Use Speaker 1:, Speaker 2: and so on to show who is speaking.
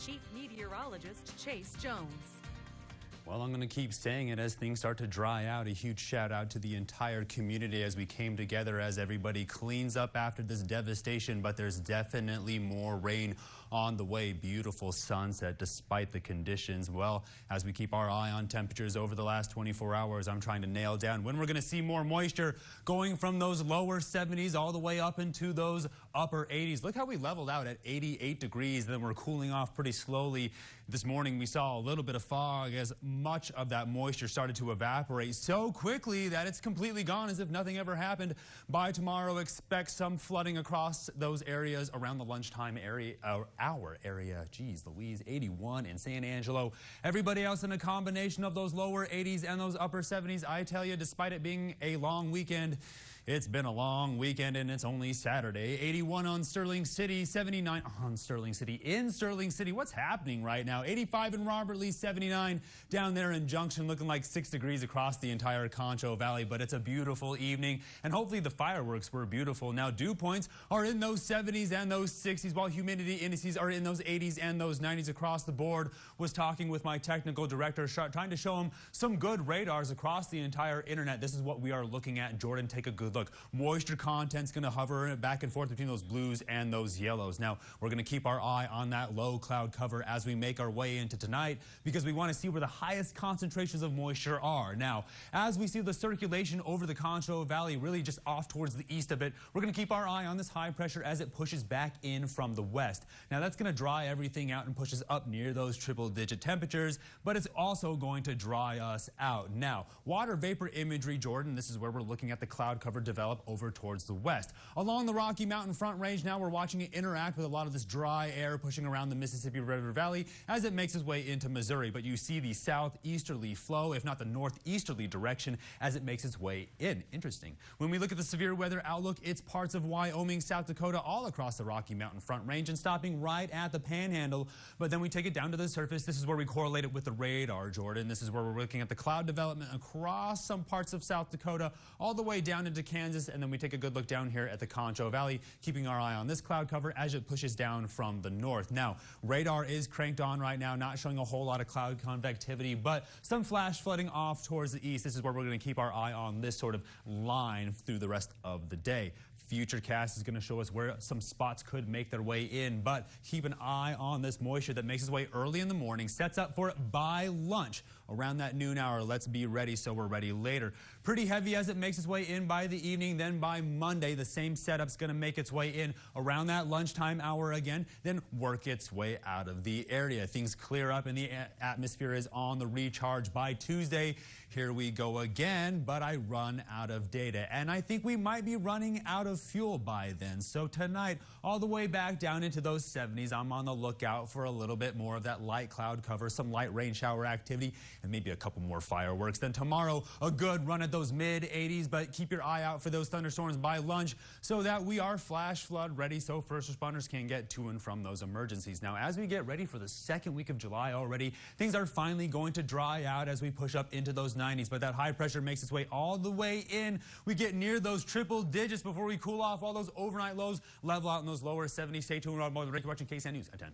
Speaker 1: Chief Meteorologist Chase Jones.
Speaker 2: Well, I'm going to keep saying it as things start to dry out. A huge shout out to the entire community as we came together as everybody cleans up after this devastation. But there's definitely more rain on the way. Beautiful sunset despite the conditions. Well, as we keep our eye on temperatures over the last 24 hours, I'm trying to nail down when we're going to see more moisture going from those lower 70s all the way up into those upper 80s. Look how we leveled out at 88 degrees. Then we're cooling off pretty slowly. This morning we saw a little bit of fog as much of that moisture started to evaporate so quickly that it's completely gone as if nothing ever happened. By tomorrow, expect some flooding across those areas around the lunchtime area, hour area. Geez Louise, 81 in San Angelo. Everybody else in a combination of those lower 80s and those upper 70s. I tell you, despite it being a long weekend, it's been a long weekend and it's only Saturday. 81 on Sterling City, 79 on Sterling City. In Sterling City, what's happening right now? 85 in Robert Lee, 79 down there in Junction, looking like 6 degrees across the entire Concho Valley. But it's a beautiful evening and hopefully the fireworks were beautiful. Now dew points are in those 70s and those 60s while humidity indices are in those 80s and those 90s across the board. Was talking with my technical director, trying to show him some good radars across the entire internet. This is what we are looking at. Jordan, take a good look. Moisture content's going to hover back and forth between those blues and those yellows. Now, we're going to keep our eye on that low cloud cover as we make our way into tonight because we want to see where the highest concentrations of moisture are. Now, as we see the circulation over the Concho Valley really just off towards the east of it, we're going to keep our eye on this high pressure as it pushes back in from the west. Now, that's going to dry everything out and push us up near those triple-digit temperatures, but it's also going to dry us out. Now, water vapor imagery, Jordan, this is where we're looking at the cloud cover develop over towards the west. Along the Rocky Mountain Front Range now, we're watching it interact with a lot of this dry air pushing around the Mississippi River Valley as it makes its way into Missouri. But you see the southeasterly flow, if not the northeasterly direction, as it makes its way in. Interesting. When we look at the severe weather outlook, it's parts of Wyoming, South Dakota, all across the Rocky Mountain Front Range and stopping right at the Panhandle. But then we take it down to the surface. This is where we correlate it with the radar, Jordan. This is where we're looking at the cloud development across some parts of South Dakota, all the way down into Kansas, and then we take a good look down here at the Concho Valley, keeping our eye on this cloud cover as it pushes down from the north. Now, radar is cranked on right now, not showing a whole lot of cloud convectivity, but some flash flooding off towards the east. This is where we're going to keep our eye on this sort of line through the rest of the day. Futurecast is going to show us where some spots could make their way in, but keep an eye on this moisture that makes its way early in the morning, sets up for it by lunch around that noon hour. Let's be ready so we're ready later. Pretty heavy as it makes its way in by the evening. Then by Monday, the same setup's going to make its way in around that lunchtime hour again, then work its way out of the area. Things clear up and the atmosphere is on the recharge by Tuesday. Here we go again, but I run out of data. And I think we might be running out of fuel by then. So tonight, all the way back down into those 70s, I'm on the lookout for a little bit more of that light cloud cover, some light rain shower activity, and maybe a couple more fireworks. Then tomorrow, a good run at those mid 80s, but keep your eye out for those thunderstorms by lunch so that we are flash flood ready so first responders can get to and from those emergencies. Now, as we get ready for the second week of July already, things are finally going to dry out as we push up into those 90s, but that high pressure makes its way all the way in. We get near those triple digits before we cool off. All those overnight lows level out in those lower 70s. Stay tuned. We're watching KSAN News at 10.